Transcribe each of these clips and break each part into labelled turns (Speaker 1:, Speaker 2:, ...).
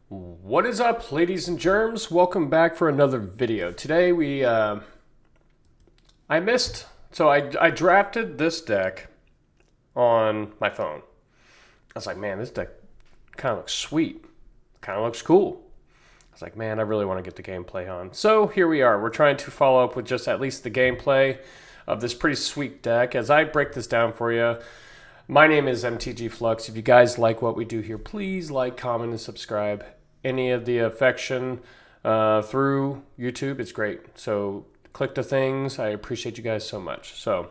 Speaker 1: What is up, ladies and germs? Welcome back for another video. Today I drafted this deck on my phone. I was like, man, this deck kind of looks sweet, kind of looks cool. I was like, man, I really want to get the gameplay on. So here we are. We're trying to follow up with just at least the gameplay of this pretty sweet deck. As I break this down for you, my name is MTG Flux. If you guys like what we do here, please like, comment, and subscribe. Any of the affection through YouTube, it's great. So click the things. I appreciate you guys so much. So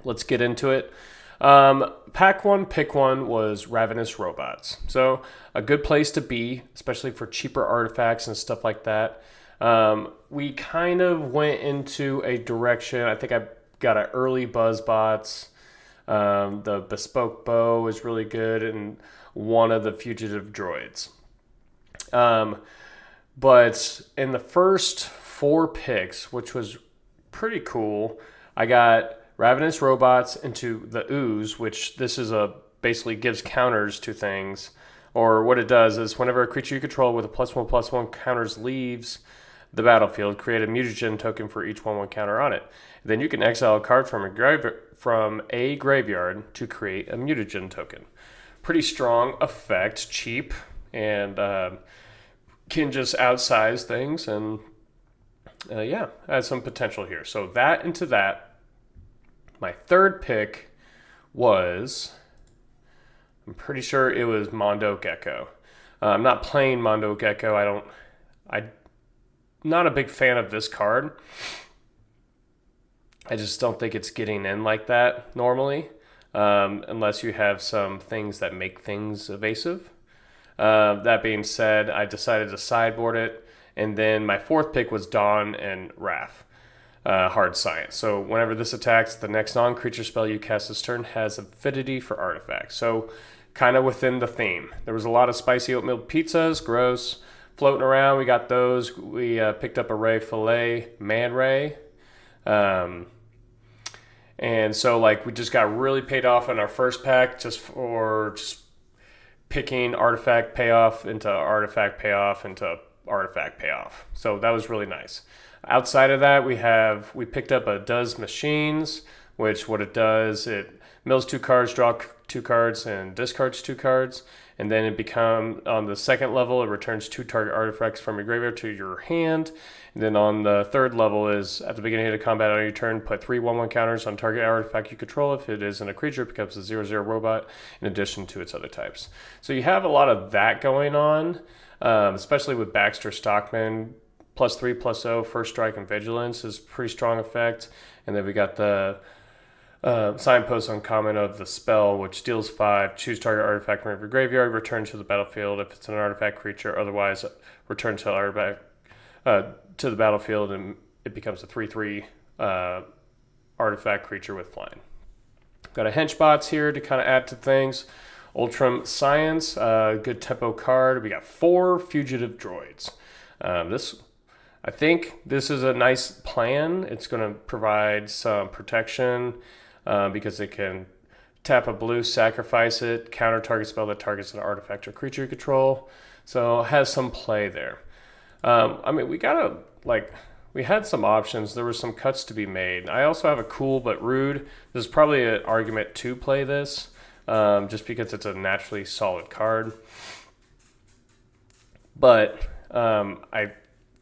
Speaker 1: let's get into it. Pack one, pick one was Ravenous Robots. So a good place to be, especially for cheaper artifacts and stuff like that. We kind of went into a direction. I think I got an early Buzzbots. The Bespoke Bow is really good, and one of the Fugitive Droids. But in the first 4 picks, which was pretty cool, I got Ravenous Robots into the Ooze, which this is basically gives counters to things. Or what it does is whenever a creature you control with a +1/+1 counters leaves the battlefield, create a mutagen token for each 1/1 counter on it. Then you can exile a card from a graveyard to create a mutagen token. Pretty strong effect, cheap, and can just outsize things, and yeah, has some potential here. So that into that. My third pick was, I'm pretty sure it was Mondo Gecko. I'm not playing Mondo Gecko. I'm not a big fan of this card. I just don't think it's getting in like that normally, unless you have some things that make things evasive. That being said, I decided to sideboard it, and then my fourth pick was Dawn and Wrath. Hard science. So whenever this attacks, the next non-creature spell you cast this turn has affinity for artifacts. So kind of within the theme. There was a lot of spicy oatmeal pizzas, gross, floating around. We got those. We picked up a Ray Filet Man Ray. And so like we just got really paid off in our first pack just picking artifact payoff into artifact payoff into artifact payoff. So that was really nice. Outside of that, we picked up a Does Machines, which what it does, it mills 2 cards, draw 2 cards, and discards 2 cards. And then on the second level, it returns 2 target artifacts from your graveyard to your hand. And then on the third level is, at the beginning of the combat on your turn, put 3 1/1 counters on target artifact you control. If it isn't a creature, it becomes a 0/0 robot in addition to its other types. So you have a lot of that going on, especially with Baxter Stockman. +3/+0, first strike and vigilance is pretty strong effect. And then we got the signpost uncommon of the spell, which deals 5, choose target artifact from your graveyard, return to the battlefield if it's an artifact creature, otherwise return to artifact to the battlefield, and it becomes a 3/3 artifact creature with flying. Got a Henchbots here to kind of add to things. Ultram Science, good tempo card. We got 4 Fugitive Droids. I think this is a nice plan. It's going to provide some protection because it can tap a blue, sacrifice it, counter target spell that targets an artifact or creature you control. So it has some play there. I mean, we had some options. There were some cuts to be made. I also have a Cool but Rude. There's probably an argument to play this just because it's a naturally solid card. But I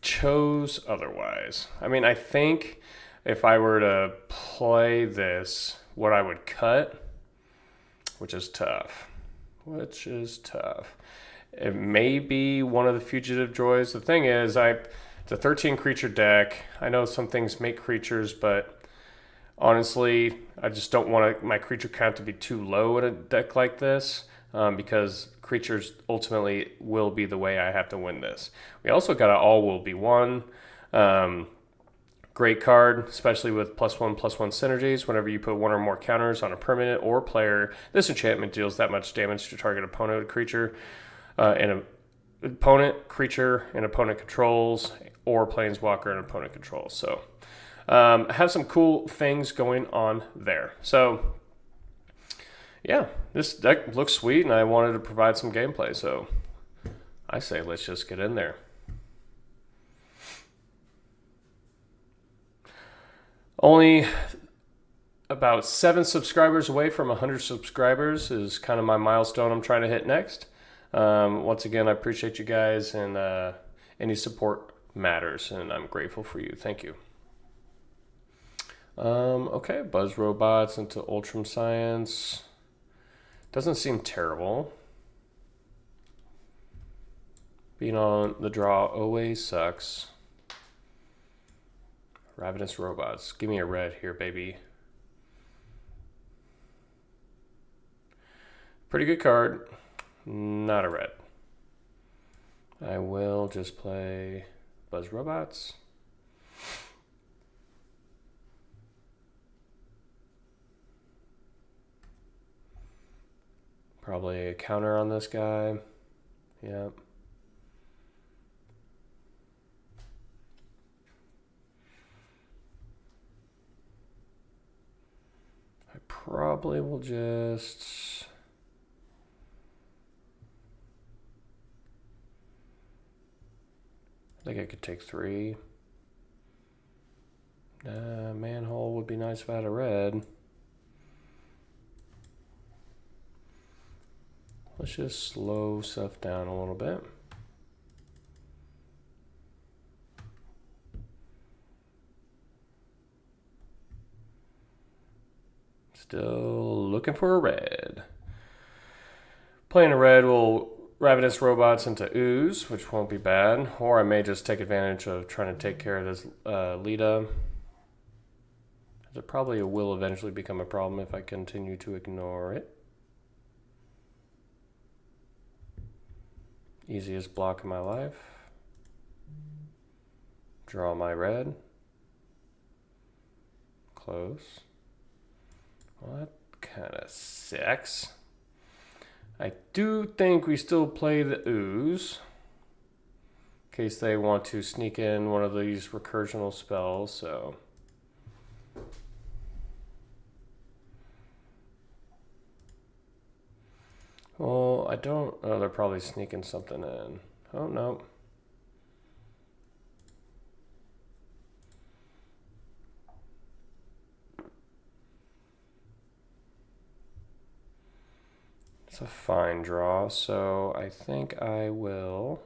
Speaker 1: chose otherwise. I mean, I think if I were to play this, what I would cut, which is tough. It may be one of the Fugitive Droids. The thing is, it's a 13 creature deck. I know some things make creatures, but honestly, I just don't want my creature count to be too low in a deck like this. Because creatures ultimately will be the way I have to win this. We also got an All Will Be One. Great card, especially with +1/+1 synergies. Whenever you put 1 or more counters on a permanent or player, this enchantment deals that much damage to target opponent creature and opponent creature and opponent controls, or planeswalker and opponent controls. So have some cool things going on there. So yeah, this deck looks sweet, and I wanted to provide some gameplay, so I say let's just get in there. Only about 7 subscribers away from 100 subscribers is kind of my milestone I'm trying to hit next. Once again, I appreciate you guys, and any support matters, and I'm grateful for you. Thank you. Okay, Buzz Robots into Ultram Science. Doesn't seem terrible. Being on the draw always sucks. Ravenous Robots. Give me a red here, baby. Pretty good card. Not a red. I will just play Buzz Robots. Probably a counter on this guy. Yep. I probably will just... I think I could take 3. Manhole would be nice if I had a red. Let's just slow stuff down a little bit. Still looking for a red. Playing a red will Ravenous Robots into Ooze, which won't be bad. Or I may just take advantage of trying to take care of this Lita. It probably will eventually become a problem if I continue to ignore it. Easiest block in my life. Draw my red. Close. Well, that kind of sucks. I do think we still play the Ooze, in case they want to sneak in one of these recursional spells, so... Well, I don't... Oh, they're probably sneaking something in. Oh, no. It's a fine draw, so I think I will...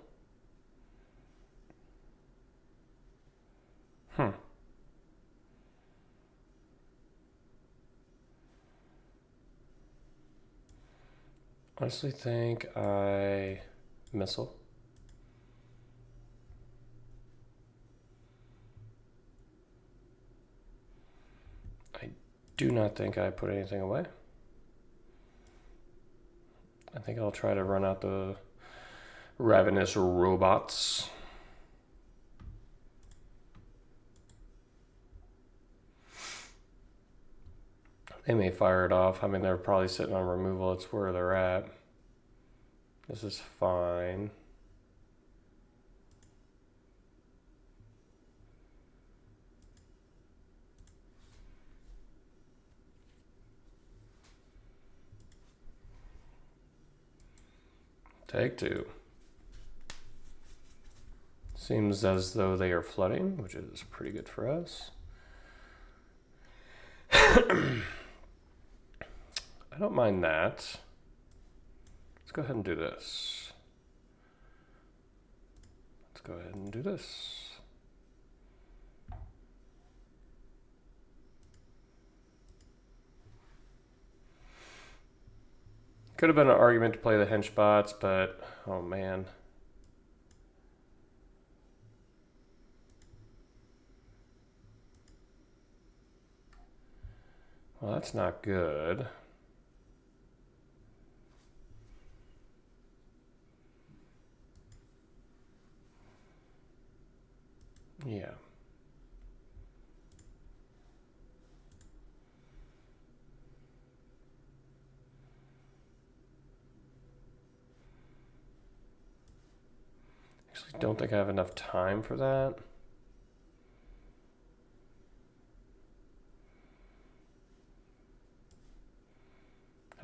Speaker 1: Honestly think I missile. I do not think I put anything away. I think I'll try to run out the Ravenous Robots. They may fire it off. I mean, they're probably sitting on removal. It's where they're at. This is fine. Take 2. Seems as though they are flooding, which is pretty good for us. I don't mind that. Let's go ahead and do this. Let's go ahead and do this. Could have been an argument to play the hench bots, but oh man. Well, that's not good. Yeah. Actually, don't think I have enough time for that.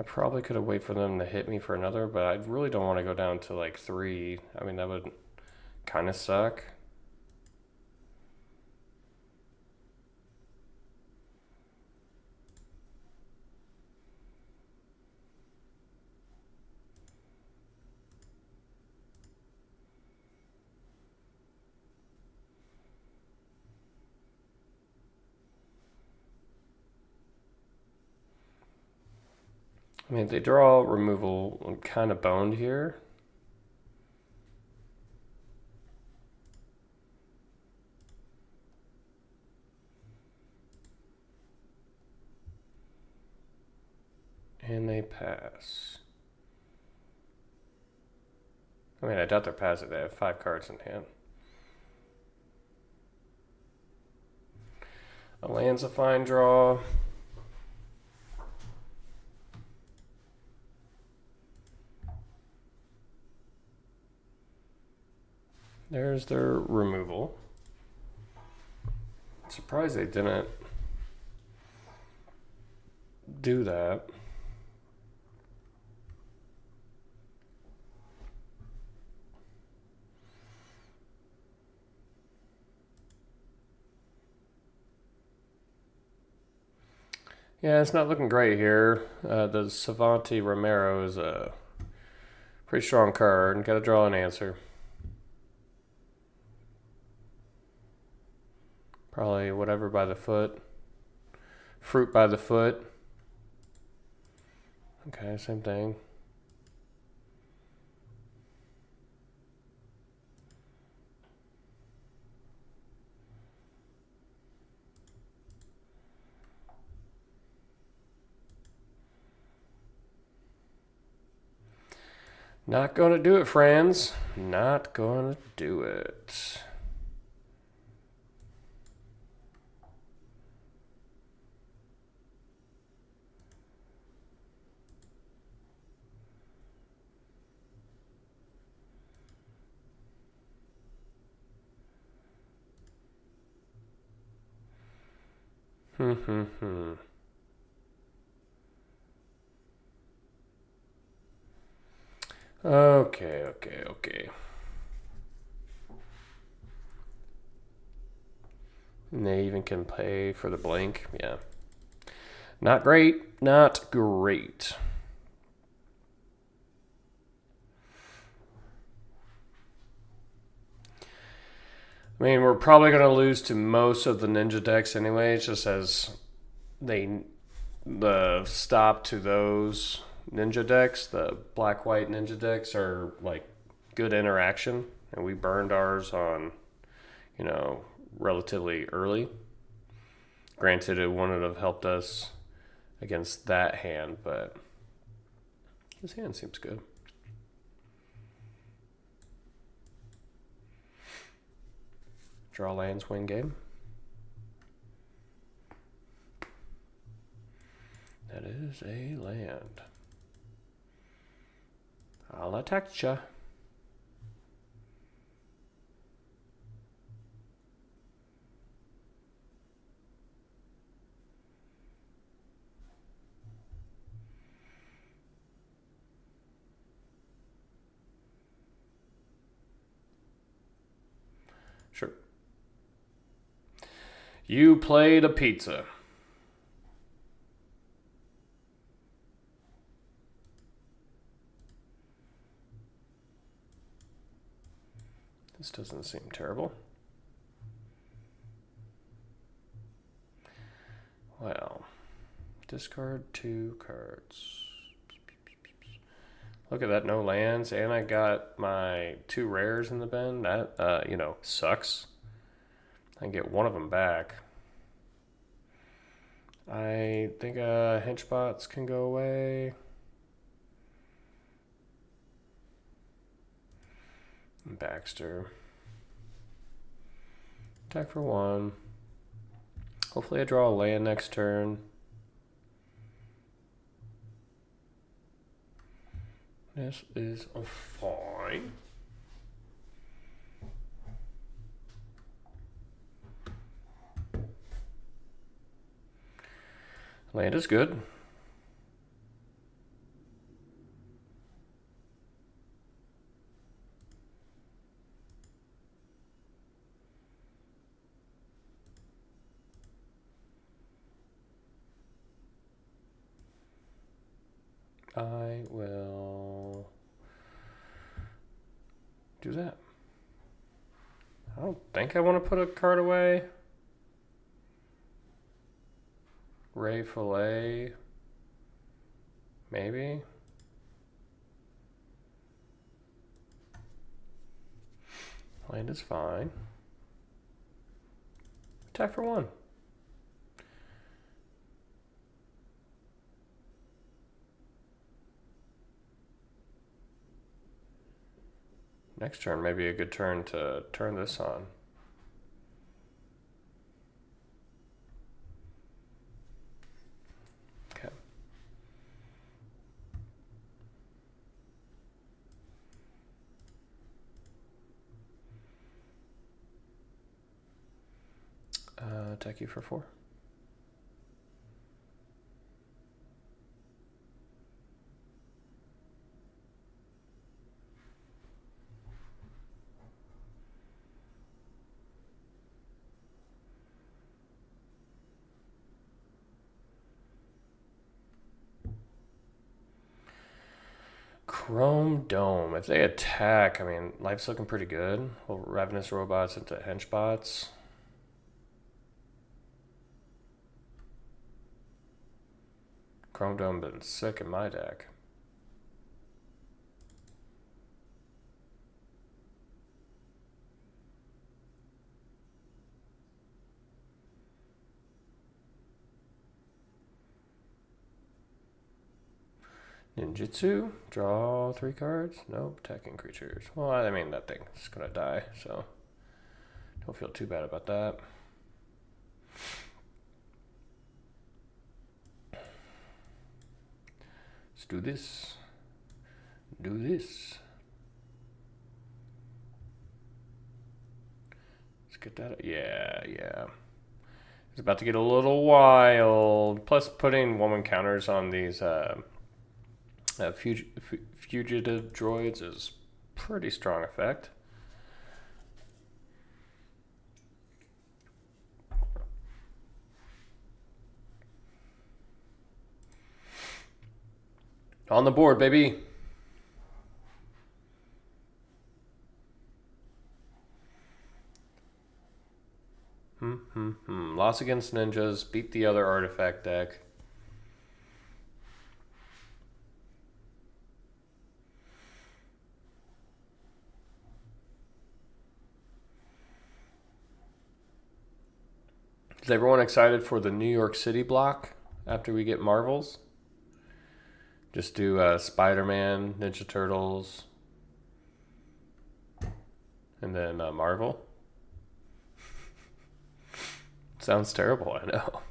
Speaker 1: I probably could have waited for them to hit me for another, but I really don't want to go down to like 3. I mean, that would kind of suck. I mean, they draw removal. I'm kind of boned here. And they pass. I mean, I doubt they're passing. They have 5 cards in hand. A land's a fine draw. There's their removal. I'm surprised they didn't do that. Yeah, it's not looking great here. The Savanti Romero is a pretty strong card, and got to draw an answer. Probably whatever by the foot. Fruit by the foot. Okay, same thing. Not gonna do it, friends. Not gonna do it. Okay. And they even can pay for the blank. Yeah. Not great. Not great. I mean, we're probably going to lose to most of the ninja decks anyway, just as the stop to those ninja decks, the black-white ninja decks, are like good interaction, and we burned ours on, relatively early. Granted, it wouldn't have helped us against that hand, but his hand seems good. Draw lands, win game. That is a land. I'll attack ya. Sure. You played a pizza. This doesn't seem terrible. Well, discard 2 cards. Look at that, no lands, and I got my 2 rares in the bin. That, sucks. I can get one of them back. I think Henchbots can go away. Baxter. Attack for 1. Hopefully I draw a land next turn. This is a fine. Land is good. I will do that. I don't think I want to put a card away. Ray Fillet. Maybe. Land is fine. Attack for 1. Next turn may be a good turn to turn this on. Okay. Attack you for 4. Chrome Dome. If they attack, I mean, life's looking pretty good. Well, Ravenous Robots into Henchbots. Chrome Dome been sick in my deck. Ninjutsu, draw 3 cards. Nope, attacking creatures. Well, I mean, that thing's gonna die, so don't feel too bad about that. Let's do this. Do this. Let's get that. Yeah. It's about to get a little wild. Plus, putting 1/1 counters on these fugitive droids is pretty strong effect. On the board, baby. Loss against ninjas, beat the other artifact deck. Is everyone excited for the New York City block after we get Marvels? Just do Spider-Man, Ninja Turtles, and then Marvel. Sounds terrible, I know.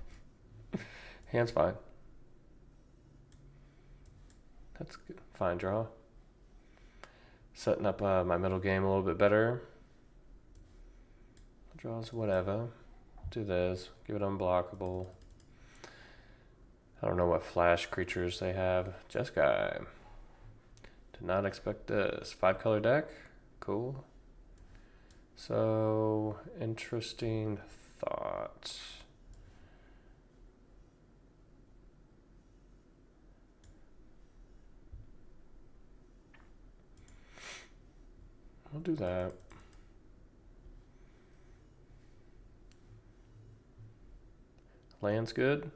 Speaker 1: Hand's fine. That's good. Fine draw. Setting up my middle game a little bit better. Draws whatever. Do this. Give it unblockable. I don't know what flash creatures they have. Jeskai. Did not expect this. 5-color deck. Cool. So, interesting thought. I'll do that. Land's good.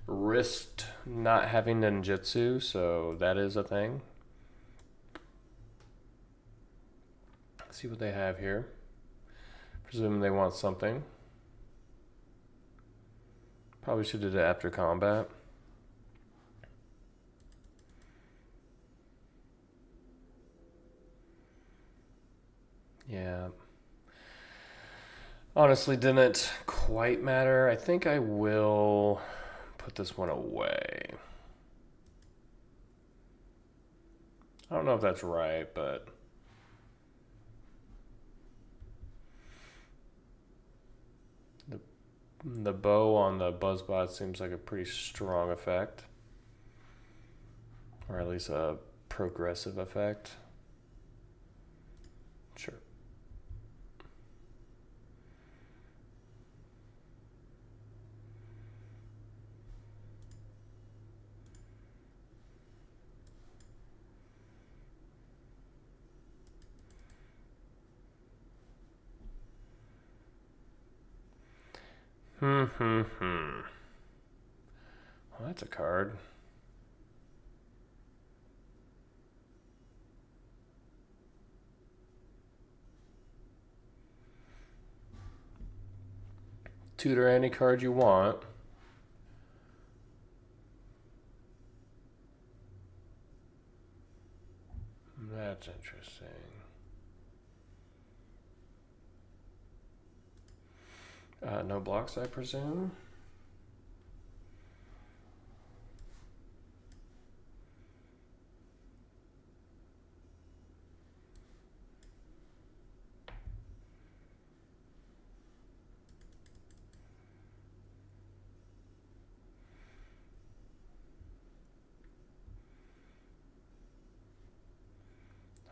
Speaker 1: Risked not having ninjutsu, so that is a thing. Let's see what they have here. Presume they want something. Probably should have did it after combat. Yeah. Honestly, didn't quite matter. I think I will put this one away. I don't know if that's right, but the bow on the Buzzbot seems like a pretty strong effect, or at least a progressive effect. Sure. Well, that's a card. Tutor any card you want. That's interesting. No blocks, I presume.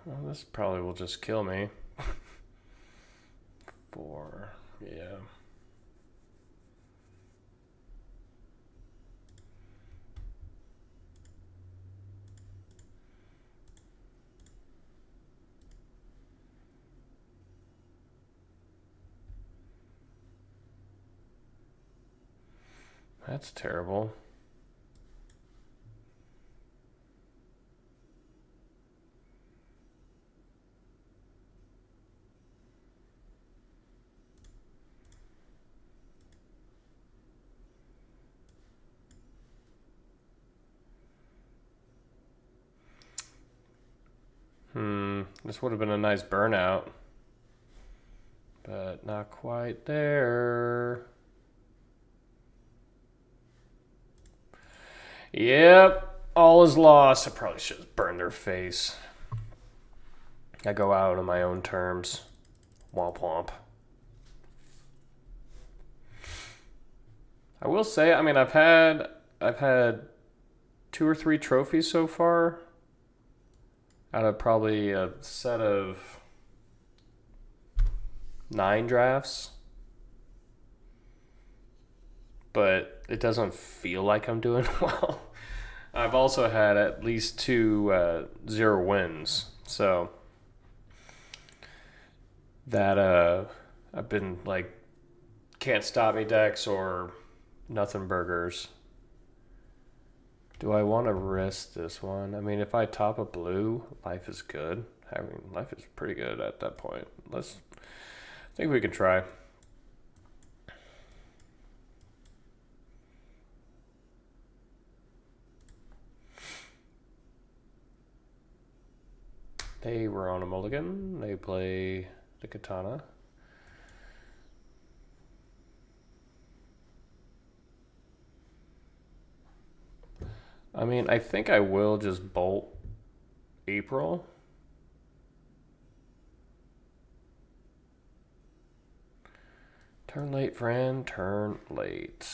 Speaker 1: Well, this probably will just kill me. 4, yeah. That's terrible. This would have been a nice burnout, but not quite there. Yep, all is lost. I probably should have burned their face. I go out on my own terms. Womp womp. I will say, I mean, I've had 2 or 3 trophies so far out of probably a set of 9 drafts. But it doesn't feel like I'm doing well. I've also had at least 2 0 wins. So that I've been like can't stop me decks or nothing burgers. Do I want to risk this one? I mean, if I top a blue, life is good. I mean, life is pretty good at that point. I think we can try. They were on a mulligan. They play the katana. I mean, I think I will just bolt April. Turn late, friend. Turn late.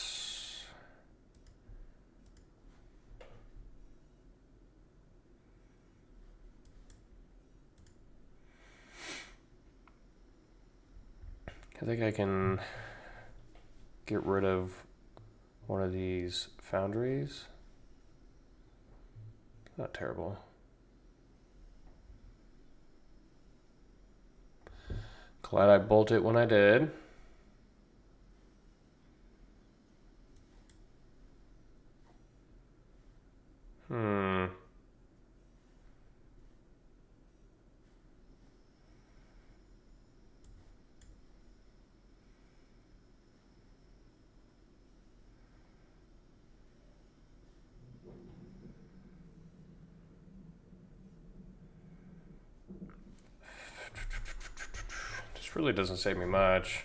Speaker 1: I think I can get rid of one of these foundries. Not terrible. Glad I bolted when I did. This really doesn't save me much.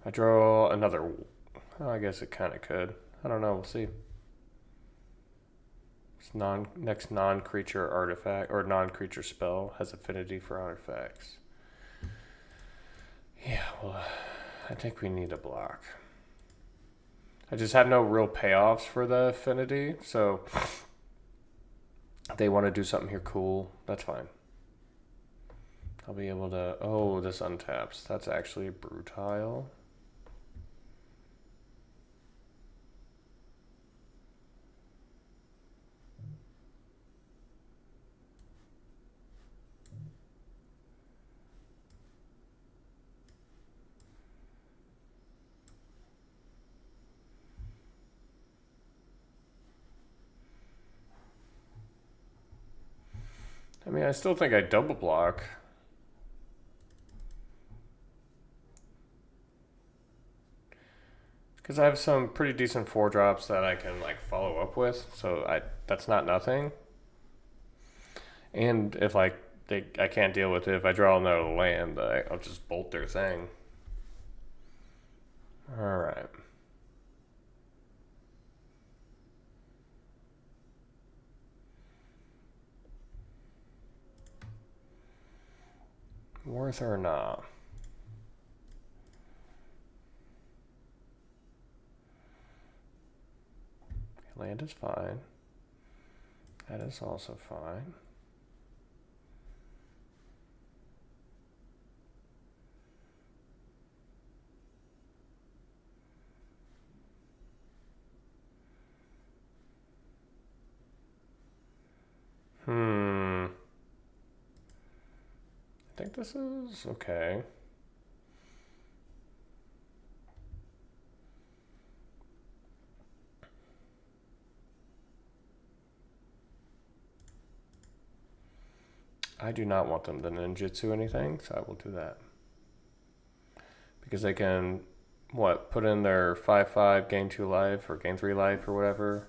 Speaker 1: I draw another. Oh, I guess it kind of could. I don't know. We'll see. Next non-creature artifact or non-creature spell has affinity for artifacts. Yeah, well, I think we need a block. I just have no real payoffs for the affinity, so if they want to do something here cool, that's fine. I'll be able to. Oh, this untaps. That's actually brutal. I mean, I still think I double block. Because I have some pretty decent 4-drops that I can like follow up with, so that's not nothing. And if like I can't deal with it, if I draw another land, I'll just bolt their thing. All right. Worth or not? Land is fine. That is also fine. I think this is okay. I do not want them to ninjutsu anything, so I will do that. Because they can, put in their 5/5, gain 2 life, or gain 3 life, or whatever.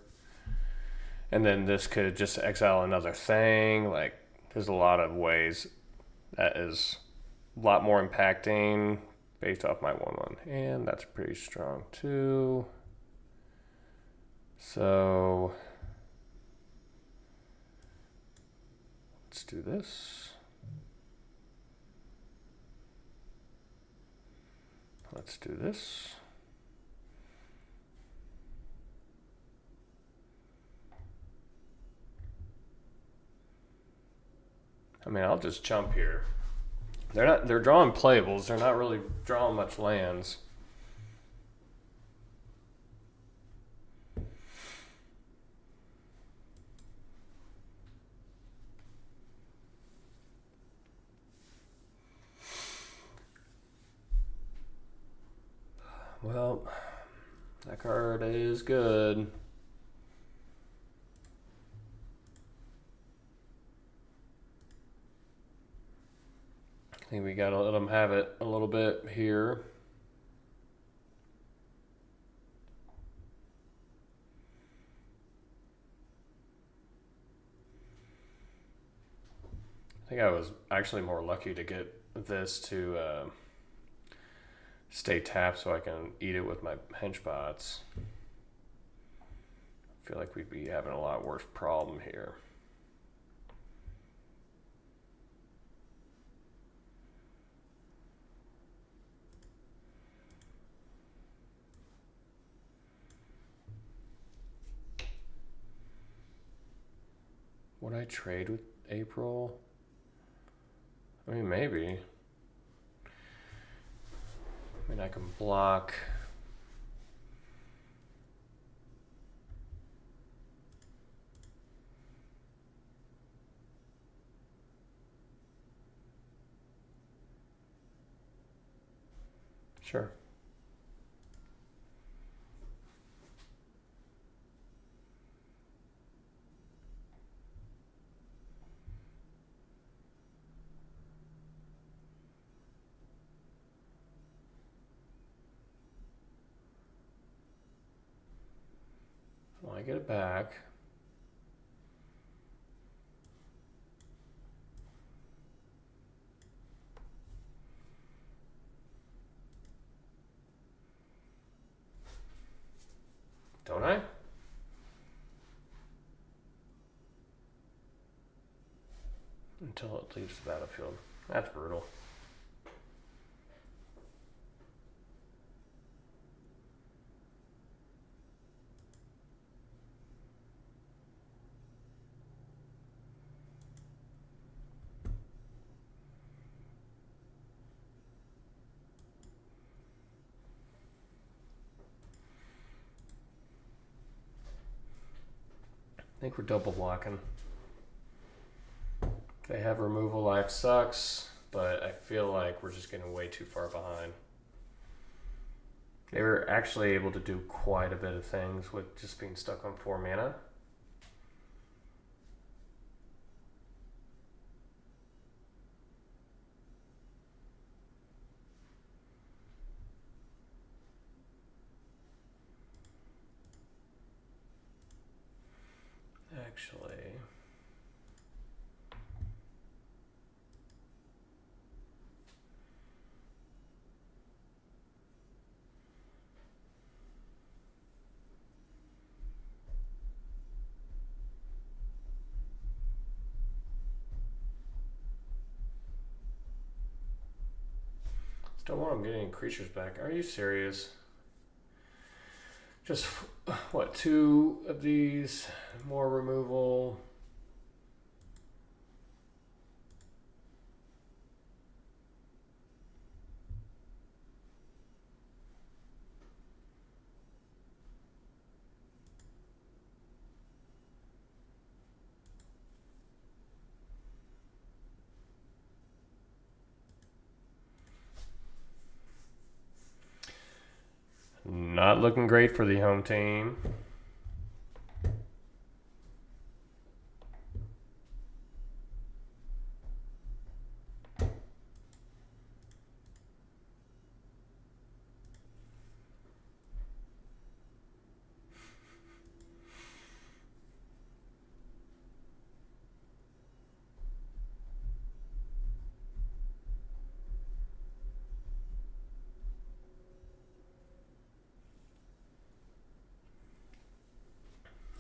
Speaker 1: And then this could just exile another thing. Like, there's a lot of ways that is a lot more impacting based off my 1/1. And that's pretty strong, too. So let's do this. Let's do this. I mean, I'll just jump here. They're drawing playables. They're not really drawing much lands. Well, that card is good. I think we gotta let them have it a little bit here. I think I was actually more lucky to get this to stay tapped so I can eat it with my henchbots. I feel like we'd be having a lot worse problem here. Would I trade with April? I mean, maybe. I mean, I can block. Sure. Well, I get it back. Don't I? Until it leaves the battlefield. That's brutal. I think we're double blocking. They have removal, life sucks, but I feel like we're just getting way too far behind. They were actually able to do quite a bit of things with just being stuck on 4 mana. actually. Still want them getting creatures back. Are you serious? Just, what, 2 of these? More removal. Not looking great for the home team.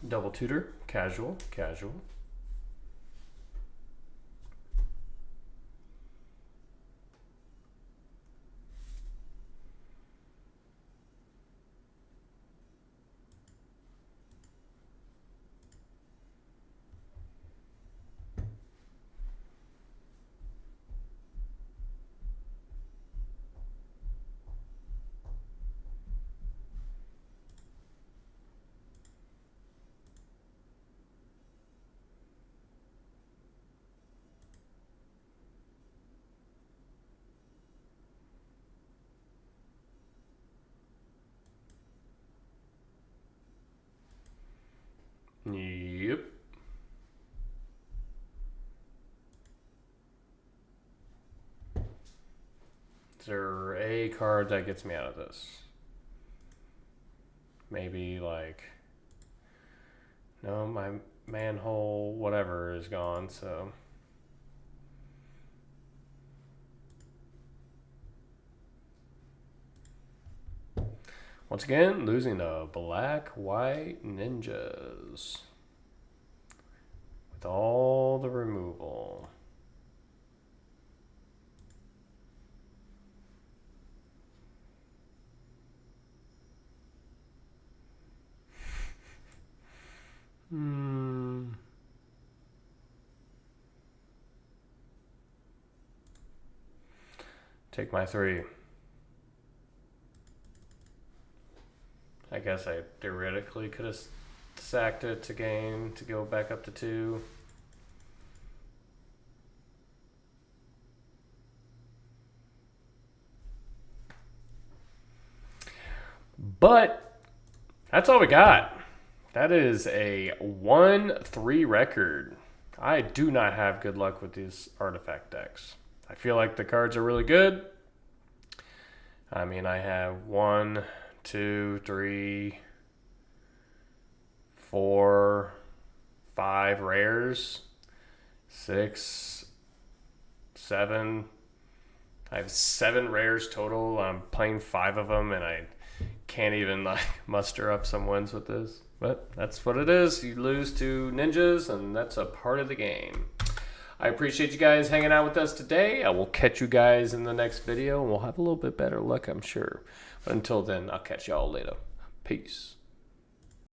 Speaker 1: Double tutor, casual, casual. Yep. Is there a card that gets me out of this? Maybe like, no, my manhole, whatever, is gone, so. Once again, losing the black-white ninjas. With all the removal. Take my 3. I guess I theoretically could have sacked it to gain to go back up to 2. But that's all we got. That is a 1-3 record. I do not have good luck with these artifact decks. I feel like the cards are really good. I mean, I have 1, 2, 3, 4, 5 rares, 6, 7. I have 7 rares total. I'm playing 5 of them, and I can't even like muster up some wins with this. But that's what it is. You lose to ninjas, and that's a part of the game. I appreciate you guys hanging out with us today. I will catch you guys in the next video, and we'll have a little bit better luck, I'm sure. But until then, I'll catch y'all later. Peace.